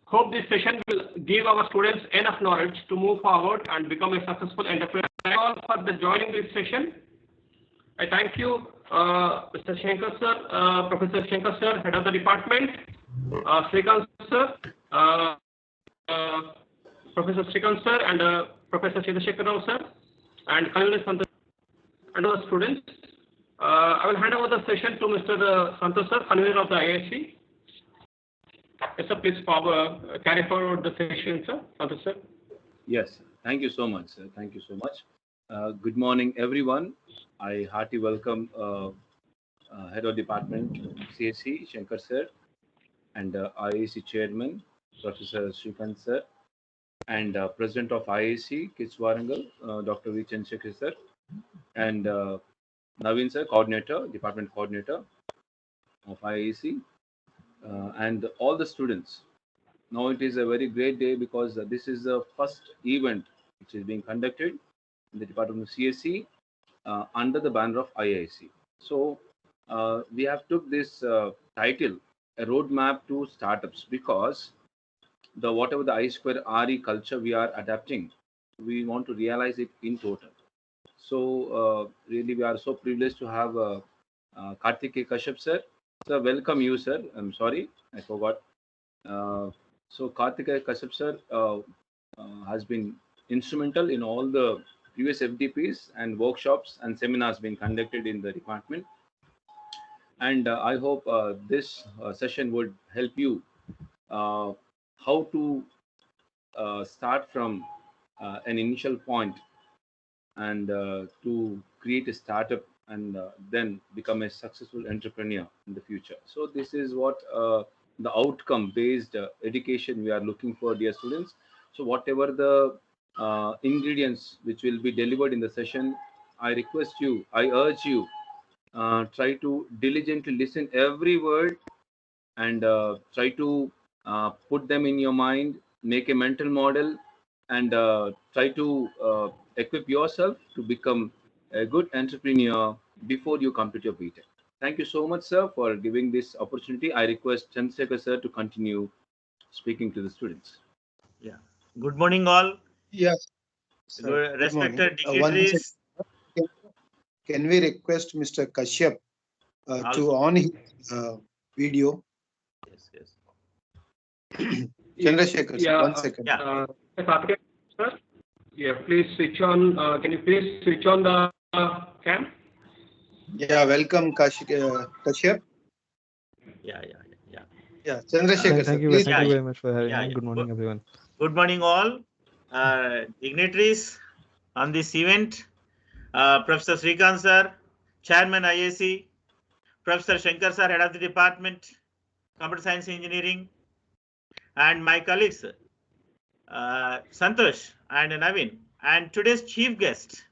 Hope this session will give our students enough knowledge to move forward and become a successful entrepreneur. Thank you all for joining this session. I thank you, Mr. Shankar sir, Professor Shankar sir, head of the department, Srikanth sir, Professor Srikanth sir, and Professor Chandrasekhar Rao sir, and Kanal Santosh and other students. I will hand over the session to Mr. Santosh sir, convener of the IISc. Yes, sir, please carry forward the session, sir. Santosh sir. Yes, thank you so much, sir. Thank you so much. Good morning, everyone. I heartily welcome Head of Department, CSE, Shankar sir, and IISc Chairman, Professor Srikanth sir, and President of IISc, KITS Warangal, Dr. V. Chandrasekhar sir, and Naveen sir, Department Coordinator of IISc, and all the students. Now it is a very great day because this is the first event which is being conducted in the Department of CSE under the banner of IISc. So we have took this title, a roadmap to startups, because whatever the I2RE culture we are adapting, we want to realize it in total. So really we are so privileged to have Karthikeya Kashyap sir. Sir, welcome you, sir. I'm sorry, I forgot. So Karthikeya Kashyap sir has been instrumental in all the previous FDPs and workshops and seminars being conducted in the department. And I hope this session would help you how to start from an initial point and to create a startup and then become a successful entrepreneur in the future. So this is what the outcome-based education we are looking for, dear students. So whatever the ingredients which will be delivered in the session, I urge you, try to diligently listen every word and try to put them in your mind, make a mental model, and try to equip yourself to become a good entrepreneur before you complete your BTech. Thank you so much, sir, for giving this opportunity. I request Chandrasekhar sir to continue speaking to the students. Yeah. Good morning, all. Yes. Respected dignitaries. Can we request Mr. Kashyap to on his video? Yes, yes. Chandrasekhar, yeah, 1 second. Sir, yeah, please switch on. Can you please switch on the cam? Yeah, welcome Kashyap. Yeah. Chandrasekhar, thank you very much for having me. Good morning, everyone. Good morning, all. Dignitaries on this event, Professor Srikanth sir, Chairman IISc, Professor Shankar sir, Head of the Department, Computer Science Engineering, and my colleagues, Santosh and Naveen, and today's chief guest,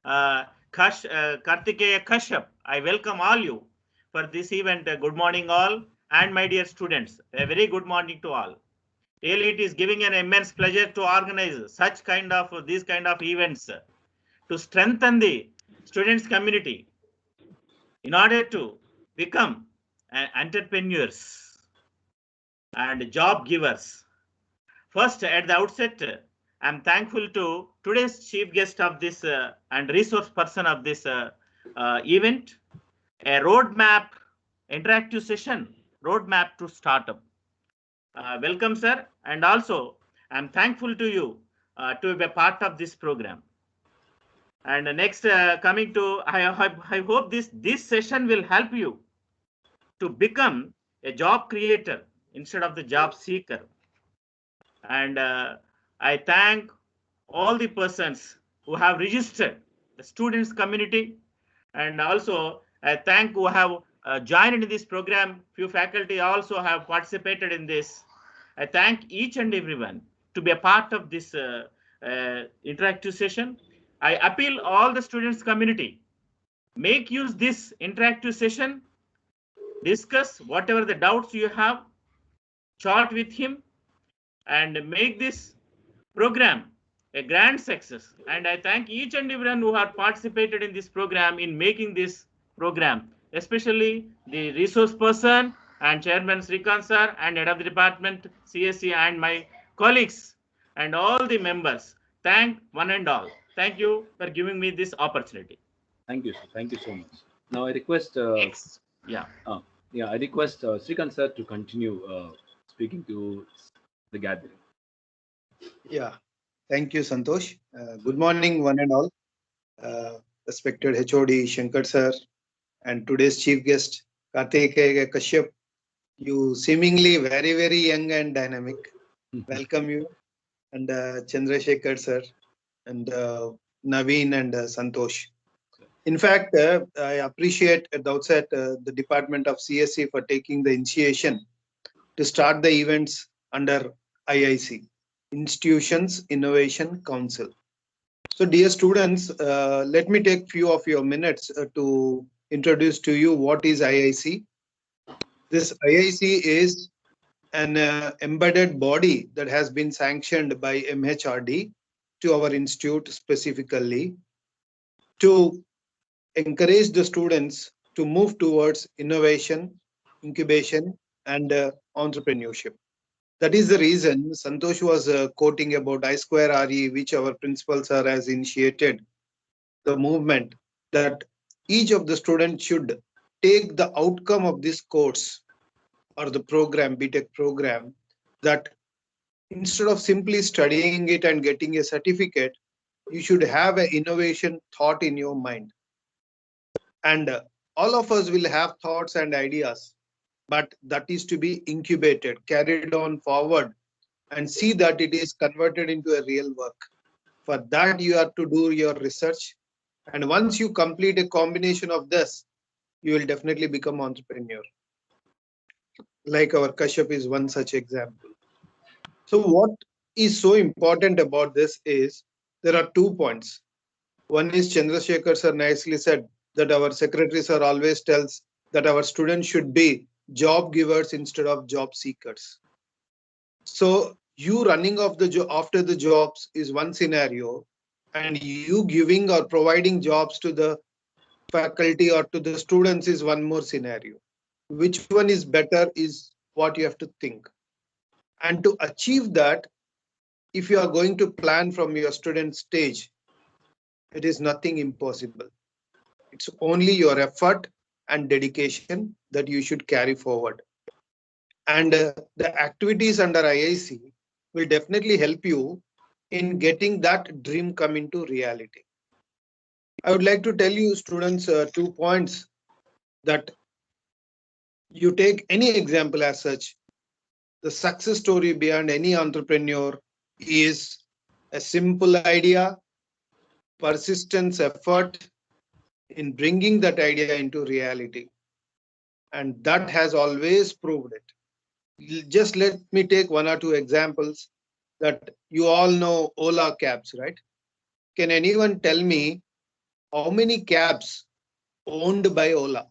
Karthikeya Kashyap. I welcome all you for this event. Good morning, all, and my dear students, a very good morning to all. Really, it is giving an immense pleasure to organize such these kind of events to strengthen the students' community in order to become entrepreneurs and job givers. First, at the outset, I am thankful to today's chief guest of this and resource person of this event, a roadmap interactive session, roadmap to startup. Welcome, sir, and also I am thankful to you to be a part of this program. And next, coming to, I hope this session will help you to become a job creator instead of the job seeker. And I thank all the persons who have registered, the students community, and also I thank who have joined in this program. Few faculty also have participated in this. I thank each and everyone to be a part of this interactive session. I appeal all the students community, make use this interactive session, discuss whatever the doubts you have, chat with him, and make this program a grand success. And I thank each and everyone who have participated in this program in making this program, especially the resource person and Chairman Srikant sir and head of the department CSC and my colleagues and all the members. Thank one and all. Thank you for giving me this opportunity. Thank you, sir. Thank you so much. Now I request, Yeah. I request Srikant sir to continue speaking to the gathering. Yeah, thank you, Santosh. Good morning, one and all. Respected HOD Shankar sir and today's chief guest Karthikeya Kashyap. You seemingly very, very young and dynamic. Welcome you. And Chandrasekhar sir and Naveen and Santosh. In fact, I appreciate at the outset the Department of CSC for taking the initiation to start the events under IIC, Institutions Innovation Council. So dear students, let me take few of your minutes to introduce to you what is IIC. This IIC is an embedded body that has been sanctioned by MHRD to our institute specifically to encourage the students to move towards innovation, incubation, and entrepreneurship. That is the reason Santosh was quoting about I2RE, which our principal sir has initiated the movement that each of the students should take the outcome of this course or the program, BTech program, that instead of simply studying it and getting a certificate, you should have an innovation thought in your mind. And all of us will have thoughts and ideas, but that is to be incubated, carried on forward, and see that it is converted into a real work. For that, you have to do your research. And once you complete a combination of this, you will definitely become entrepreneur. Like our Kashyap is one such example. So what is so important about this is there are 2 points. One is Chandrasekhar sir nicely said that our secretary sir always tells that our students should be job givers instead of job seekers. So you running off the after the jobs is one scenario, and you giving or providing jobs to the faculty or to the students is one more scenario. Which one is better is what you have to think. And to achieve that, if you are going to plan from your student stage, it is nothing impossible. It's only your effort and dedication that you should carry forward. And the activities under IIC will definitely help you in getting that dream come into reality. I would like to tell you students 2 points that you take any example as such. The success story behind any entrepreneur is a simple idea, persistence, effort in bringing that idea into reality. And that has always proved it. Just let me take 1 or 2 examples that you all know Ola cabs, right? Can anyone tell me how many cabs owned by Ola?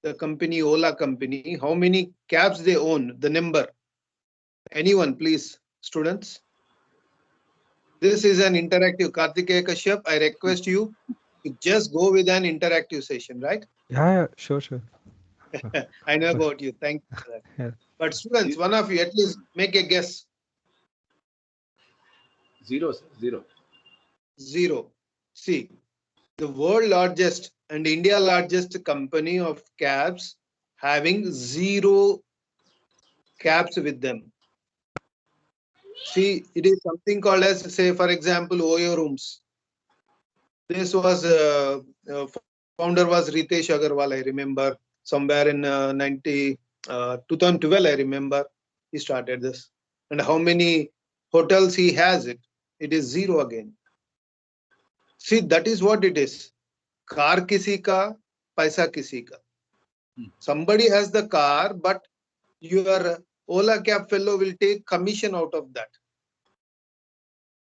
The company, Ola company, how many cabs they own, the number? Anyone, please, students? This is an interactive. Karthikeya Kashyap, I request you to just go with an interactive session, right? Yeah, sure. I know about you. Thank you for that. Yeah. But students, one of you at least make a guess. 0, sir. 0. 0. See, the world largest and India largest company of cabs having 0 cabs with them. See, it is something called as, say, for example, Oyo Rooms. This was founder was Ritesh Agarwal. I remember somewhere in 2012. I remember he started this. And how many hotels he has it? It is 0 again. See, that is what it is. Car kisi ka, paisa kisi ka. Somebody has the car, but your Ola cab fellow will take commission out of that.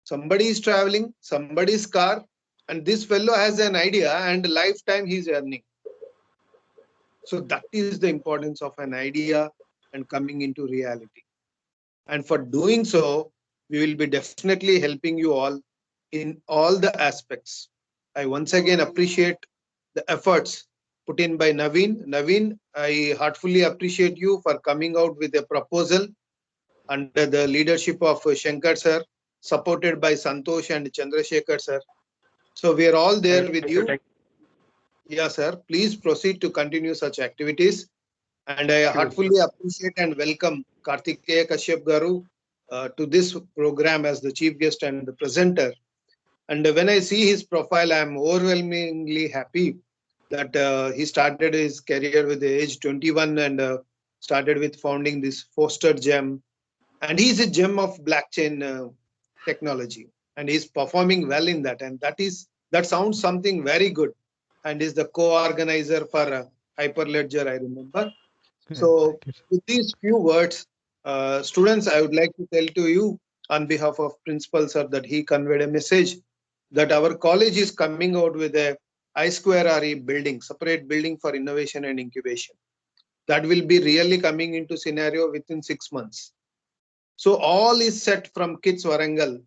Somebody is traveling, somebody's car, and this fellow has an idea and lifetime he's earning. So that is the importance of an idea and coming into reality. And for doing so, we will be definitely helping you all in all the aspects. I once again appreciate the efforts put in by Naveen. Naveen, I heartfully appreciate you for coming out with a proposal under the leadership of Shankar sir, supported by Santosh and Chandrasekhar sir. So we are all there with you. Yeah, sir. Please proceed to continue such activities. And I heartfully appreciate and welcome Kartikeya Kashyap Garu to this program as the chief guest and the presenter. And when I see his profile, I am overwhelmingly happy that he started his career with the age 21 and started with founding this Foster Gem. And he is a gem of blockchain technology, and he's performing well in that. And that sounds something very good. And is the co-organizer for Hyperledger, I remember. So with these few words, students, I would like to tell to you on behalf of Principal Sir that he conveyed a message that our college is coming out with a I2RE building, separate building for innovation and incubation. That will be really coming into scenario within 6 months. So all is set from Kids Warangal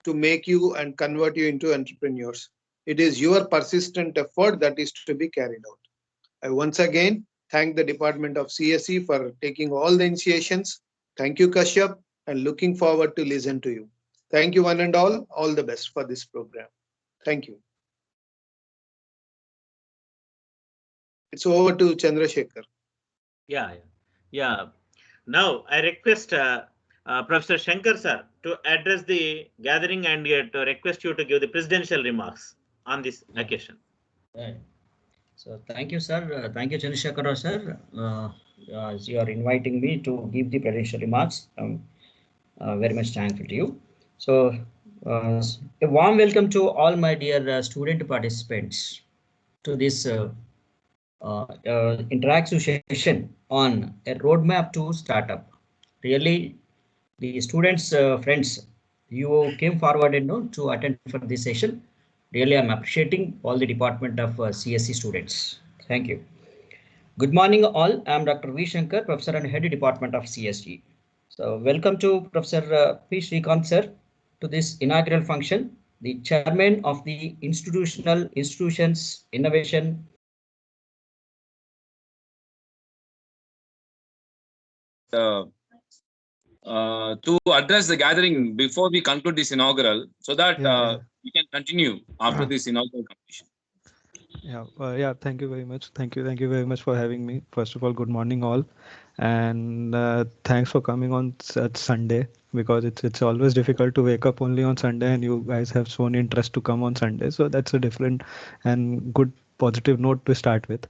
to make you and convert you into entrepreneurs. It is your persistent effort that is to be carried out. I once again thank the Department of CSE for taking all the initiations. Thank you, Kashyap, and looking forward to listen to you. Thank you, one and all. All the best for this program. Thank you. It's over to Chandrasekhar. Yeah. Now I request Professor Shankar sir to address the gathering and to request you to give the presidential remarks on this occasion. Right. So thank you, sir. Thank you, Chandrasekhar sir. As you are inviting me to give the presidential remarks, I'm very much thankful to you. So a warm welcome to all my dear student participants to this interactive session on a roadmap to startup. Really, the students, friends, you came forward to attend for this session. Really, I'm appreciating all the Department of CSE students. Thank you. Good morning, all. I'm Dr. V. Shankar, Professor and Head Department of CSE. So welcome to Professor P. Srikanth sir to this inaugural function, the Chairman of the Institutions Innovation. To address the gathering before we conclude this inaugural, so that we can continue after this inaugural completion. Thank you very much. Thank you very much for having me. First of all, good morning all, and thanks for coming on such Sunday, because it's always difficult to wake up only on Sunday, and you guys have shown interest to come on Sunday, so that's a different and good positive note to start with.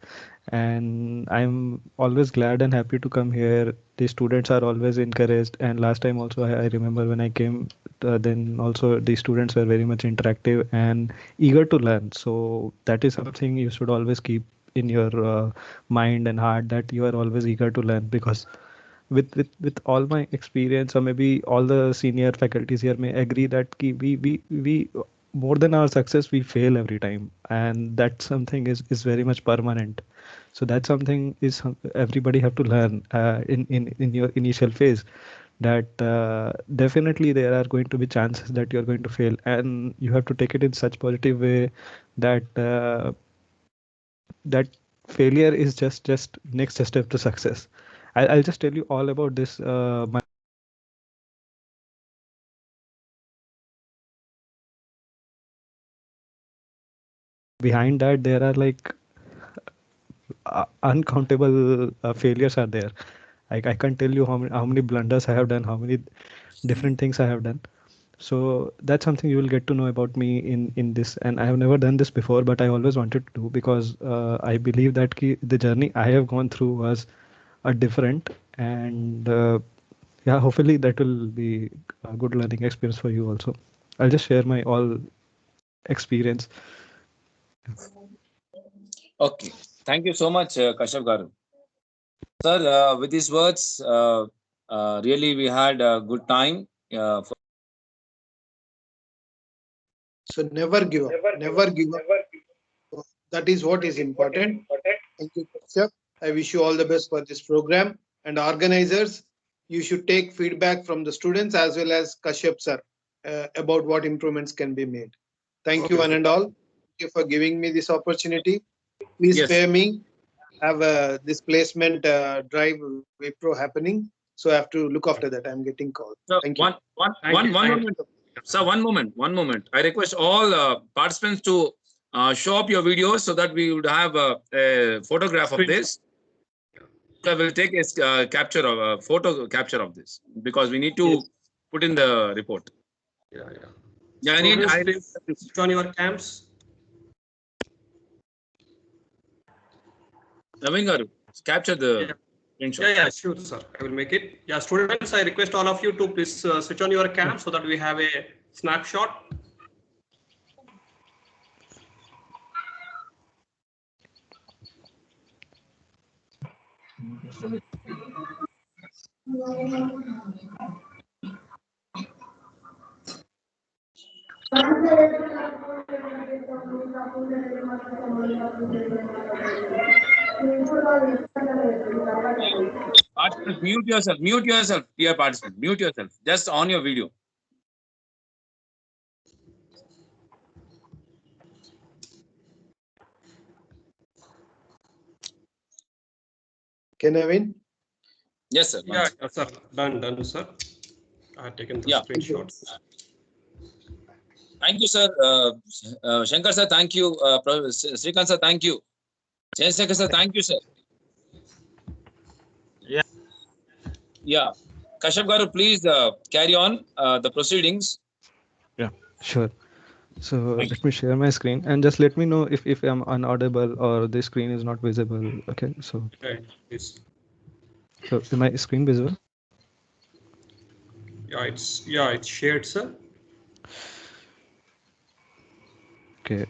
And I'm always glad and happy to come here. The students are always encouraged, and last time also I remember when I came, then also the students were very much interactive and eager to learn. So that is something you should always keep in your mind and heart, that you are always eager to learn, because with all my experience, or maybe all the senior faculties here may agree that we more than our success, we fail every time, and that something is very much permanent. So that's something is everybody have to learn in your initial phase, that definitely there are going to be chances that you're going to fail, and you have to take it in such positive way that that failure is just next step to success. I'll just tell you all about this. Behind that, there are like uncountable failures are there. I can't tell you how many blunders I have done, how many different things I have done. So that's something you will get to know about me in this. And I have never done this before, but I always wanted to do, because I believe that the journey I have gone through was a different, and hopefully that will be a good learning experience for you also. I'll just share my all experience. Okay, thank you so much, Kashyap Garu. Sir, with these words, really we had a good time. So never give up. Never give up. That is what is important. Thank you, Kashyap. I wish you all the best for this program. And organizers, you should take feedback from the students as well as Kashyap sir about what improvements can be made. Thank you, one and all. Thank you for giving me this opportunity. Please spare me have this placement drive Wipro happening. So I have to look after that. I'm getting called. So Thank you. one moment. Sir, one moment. I request all participants to show up your videos so that we would have a photograph of this. So we'll take a capture of a photo capture of this because we need to put in the report. Yeah. Yeah, Please switch on your cams. Naveen garu, capture the screenshot. Yeah, sure, sir. I will make it. Yeah, students, I request all of you to please switch on your cam so that we have a snapshot. Participants, mute yourself, dear participant, mute yourself. Just on your video. Can I win? Yes, sir. Yeah, sir. Done, sir. I have taken the screenshots. Thank you, sir. Shankar sir, thank you. Srikant sir, thank you. Chandrasekhar sir, thank you, sir. Yeah. Kashyap garu, please carry on the proceedings. Yeah, sure. So let me share my screen and just let me know if I'm inaudible or the screen is not visible. Okay, so Okay, please. so is my screen visible? Yeah, it's shared, sir. Okay.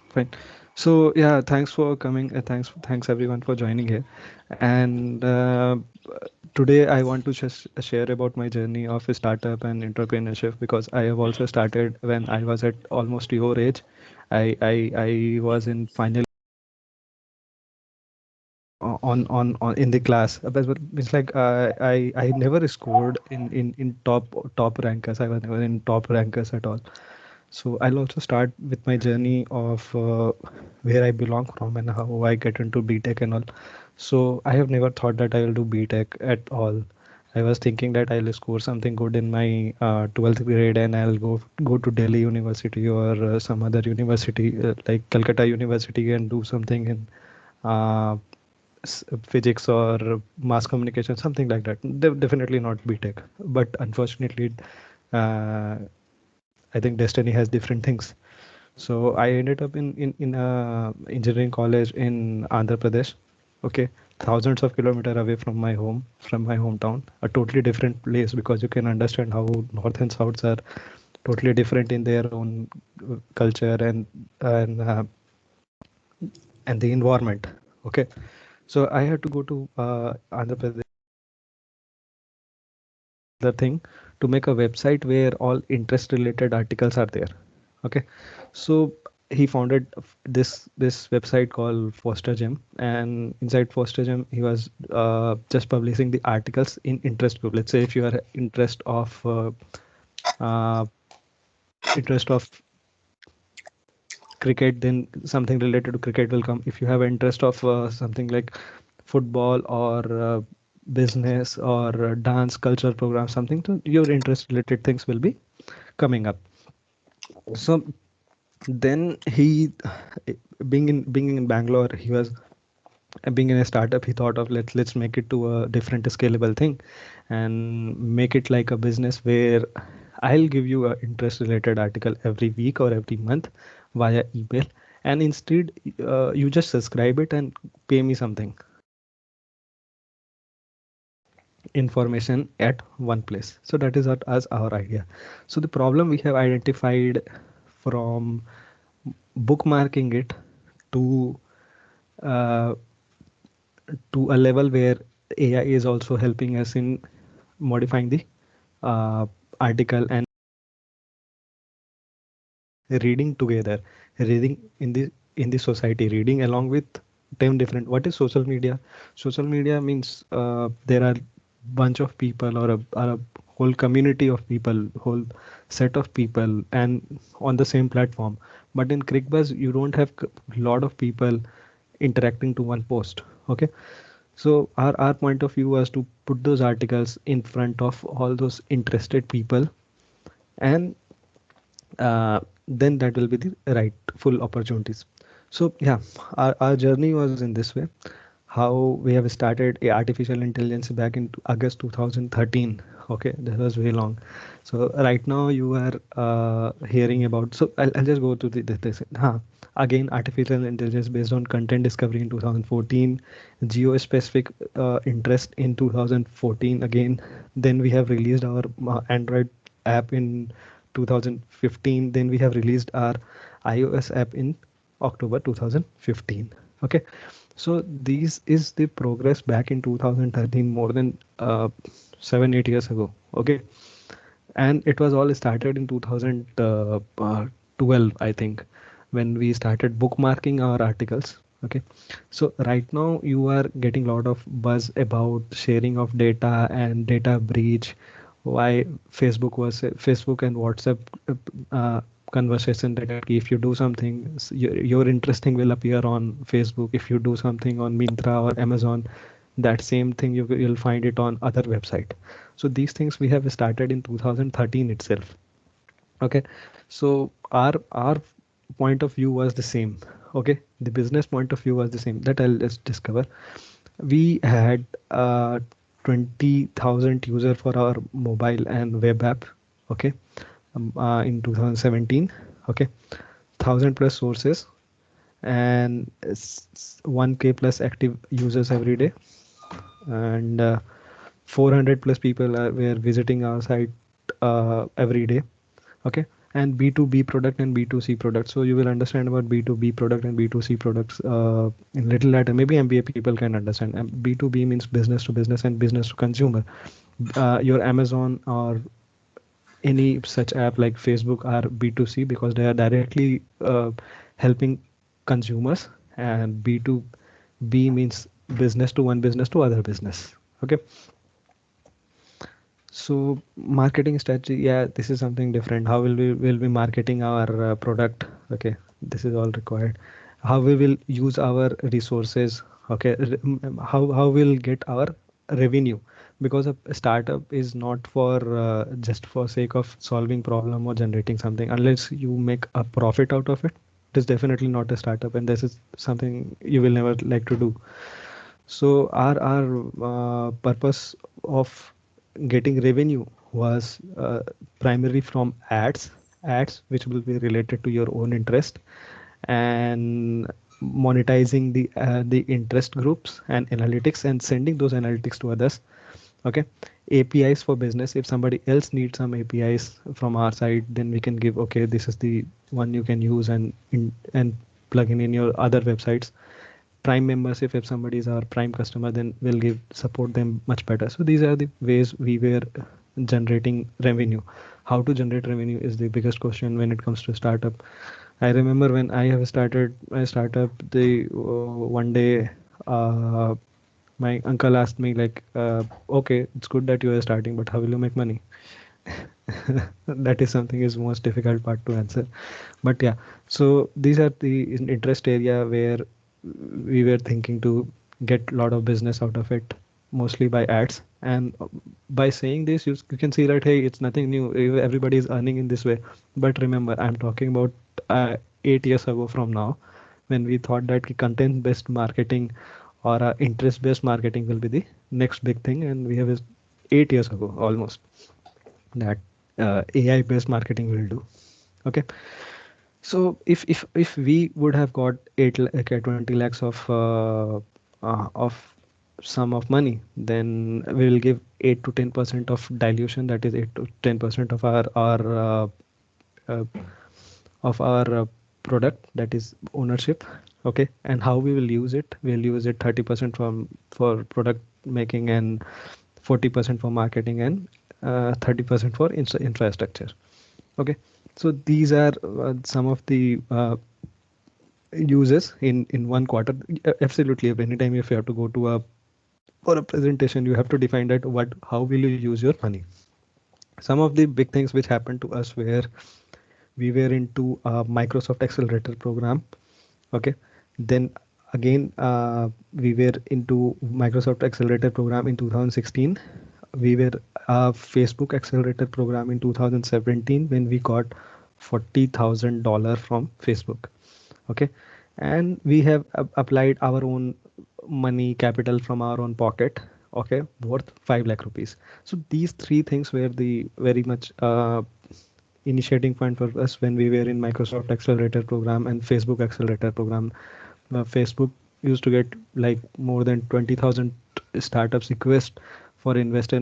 Fine. So yeah, thanks for coming. Thanks everyone for joining here. And today I want to just share about my journey of a startup and entrepreneurship because I have also started when I was at almost your age. I was in final on in the class. But it's like I never scored in top rankers. I was never in top rankers at all. So I'll also start with my journey of where I belong from and how I get into BTech and all. So I have never thought that I will do BTech at all. I was thinking that I'll score something good in my 12th grade and I'll go to Delhi University or some other university like Calcutta University and do something in physics or mass communication, something like that. Definitely not BTech. But unfortunately, I think destiny has different things. So I ended up in a engineering college in Andhra Pradesh. Okay, thousands of kilometers away from my home, from my hometown, a totally different place because you can understand how north and souths are totally different in their own culture and the environment. Okay, so I had to go to Andhra Pradesh. The thing to make a website where all interest related articles are there. Okay, so he founded this website called Foster Gym, and inside Foster Gym he was just publishing the articles in interest group. Let's say if you are interest of cricket, then something related to cricket will come. If you have interest of something like football or business or dance culture program, something, so your interest related things will be coming up. So then he, being in Bangalore, he was being in a startup, he thought of let's make it to a different scalable thing and make it like a business where I'll give you a interest related article every week or every month via email, and instead you just subscribe it and pay me something information at one place. So that is what as our idea. So the problem we have identified from bookmarking it to uh, to a level where AI is also helping us in modifying the article and reading together, reading in the society, reading along with 10 different. What is social media? Social media means there are bunch of people or a whole community of people, whole set of people, and on the same platform. But in ClickBuzz, you don't have a lot of people interacting to one post. Okay. So our point of view was to put those articles in front of all those interested people, and then that will be the right full opportunities. So yeah, our journey was in this way. How we have started a artificial intelligence back in August 2013. Okay, that was very long. So right now you are hearing about. So I'll just go to this. Again, artificial intelligence based on content discovery in 2014, geo-specific interest in 2014 again. Then we have released our Android app in 2015. Then we have released our iOS app in October 2015. Okay, so this is the progress back in 2013, more than 7-8 years ago. Okay, and it was all started in 2012, I think, when we started bookmarking our articles. Okay, so right now you are getting a lot of buzz about sharing of data and data breach. Why Facebook and WhatsApp conversation that if you do something, your interesting will appear on Facebook. If you do something on Myntra or Amazon, that same thing you'll find it on other website. So these things we have started in 2013 itself. Okay, so our point of view was the same. Okay, the business point of view was the same. That I'll just discover. We had 20,000 user for our mobile and web app. Okay, in 2017. Okay, 1,000 plus sources and 1K plus active users every day, and 400 plus people were visiting our site every day. Okay, and B2B product and B2C product. So you will understand about B2B product and B2C products in little later. Maybe MBA people can understand. B2B means business to business and business to consumer. Your Amazon or any such app like Facebook are B2C because they are directly helping consumers, and B2B means business to one business to other business. Okay. So marketing strategy, yeah, this is something different. How will we marketing our product? Okay, this is all required. How we will use our resources? Okay, how we'll get our revenue, because a startup is not for just for sake of solving problem or generating something. Unless you make a profit out of it, it is definitely not a startup, and this is something you will never like to do. So our purpose of getting revenue was primarily from ads which will be related to your own interest, and monetizing the interest groups and analytics and sending those analytics to others. Okay, APIs for business. If somebody else needs some APIs from our side, then we can give, okay, this is the one you can use and plug in your other websites. Prime membership, if somebody is our prime customer, then we'll support them much better. So these are the ways we were generating revenue. How to generate revenue is the biggest question when it comes to startup. I remember when I have started my startup, one day my uncle asked me like, okay, it's good that you are starting, but how will you make money? That is something is most difficult part to answer. But yeah, so these are the interest area where we were thinking to get a lot of business out of it, mostly by ads. And by saying this, you can see that, hey, it's nothing new. Everybody is earning in this way. But remember, I'm talking about 8 years ago from now, when we thought that content-based marketing or interest-based marketing will be the next big thing. And we have 8 years ago almost that AI-based marketing will do. Okay. So if we would have got 20 lakhs of sum of money, then we will give 8 to 10% of dilution. That is 8 to 10% of our product, that is ownership. Okay, and how we will use it? We'll use it 30% for product making and 40% for marketing and 30% for infrastructure. Okay, so these are some of the uses in one quarter. Absolutely, anytime if you have to go to for a presentation, you have to define that how will you use your money. Some of the big things which happened to us were we were into a Microsoft Accelerator program. Okay, then again we were into Microsoft Accelerator program in 2016. We were a Facebook Accelerator program in 2017 when we got $40,000 from Facebook. Okay, and we have applied our own money capital from our own pocket. Okay, worth 5 lakh rupees. So these three things were the very much initiating point for us when we were in Microsoft Accelerator program and Facebook Accelerator program. Facebook used to get like more than 20,000 startups request for invest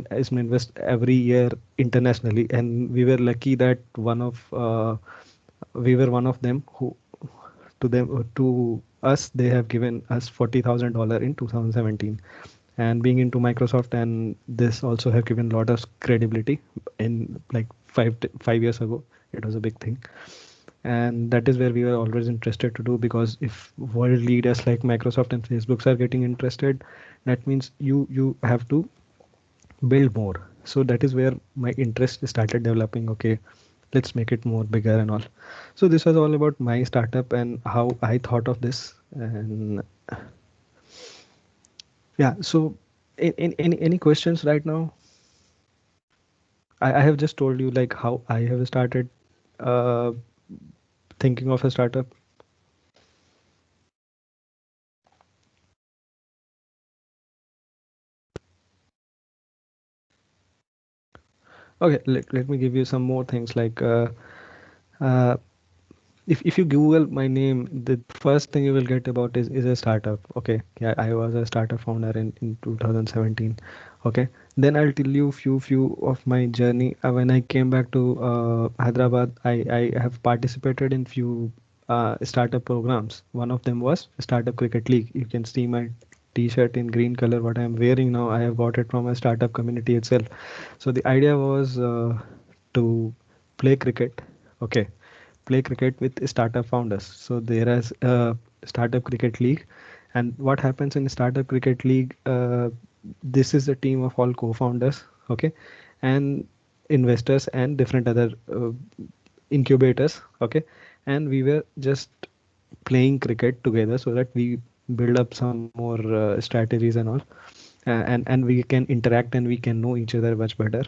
every year internationally, and we were lucky that we were one of them who to us they have given us $40,000 in 2017. And being into Microsoft and this also have given a lot of credibility in like 5 years ago. It was a big thing, and that is where we were always interested to do, because if world leaders like Microsoft and Facebooks are getting interested, that means you have to build more. So that is where my interest started developing. Okay, let's make it more bigger and all. So this was all about my startup and how I thought of this. And yeah, so in any questions right now? I have just told you like how I have started uh, thinking of a startup. Okay, let me give you some more things like uh, if you Google my name, the first thing you will get about is a startup. Okay, yeah, I was a startup founder in 2017. Okay, then I'll tell you few of my journey. When I came back to Hyderabad, I have participated in few startup programs. One of them was Startup Cricket League. You can see my t-shirt in green color what I'm wearing now. I have got it from a startup community itself. So the idea was to play cricket. Okay, play cricket with startup founders. So there is a startup cricket league, and what happens in startup cricket league? This is a team of all co-founders, okay, and investors and different other incubators, okay, and we were just playing cricket together so that we build up some more strategies and all, and we can interact and we can know each other much better.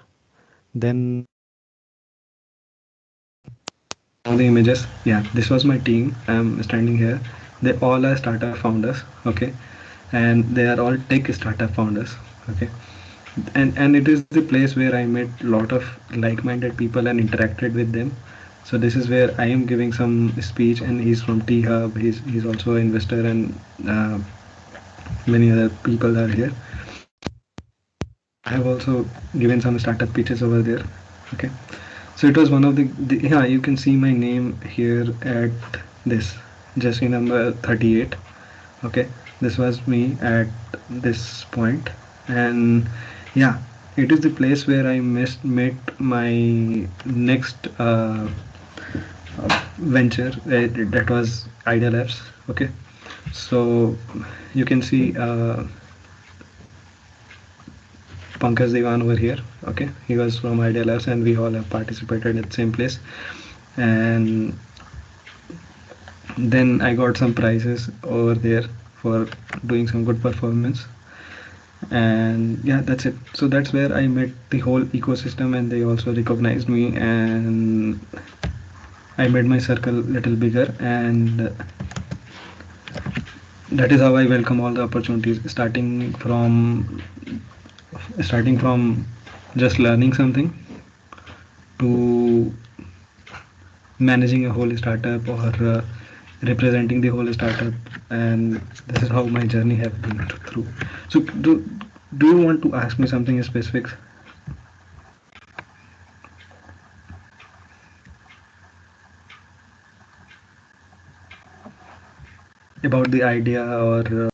Then all the images, yeah, this was my team. I'm standing here. They all are startup founders, okay, and they are all tech startup founders, okay, and it is the place where I met a lot of like-minded people and interacted with them. So this is where I am giving some speech, and he's from T Hub. He's also an investor, and uh, many other people are here. I have also given some startup pitches over there, okay. So it was one of the yeah, you can see my name here at this Jesse number 38. Okay, this was me at this point, and yeah, it is the place where I met my next venture. That was Idea Labs. Okay, so you can see Pankaj Devan over here. Okay, he was from Idea Labs, and we all have participated at the same place. And then I got some prizes over there for doing some good performance. And yeah, that's it. So that's where I met the whole ecosystem, and they also recognized me, and I made my circle a little bigger, and that is how I welcome all the opportunities, starting from just learning something to managing a whole startup, or representing the whole startup. And this is how my journey has been through. So do you want to ask me something specific about the idea, or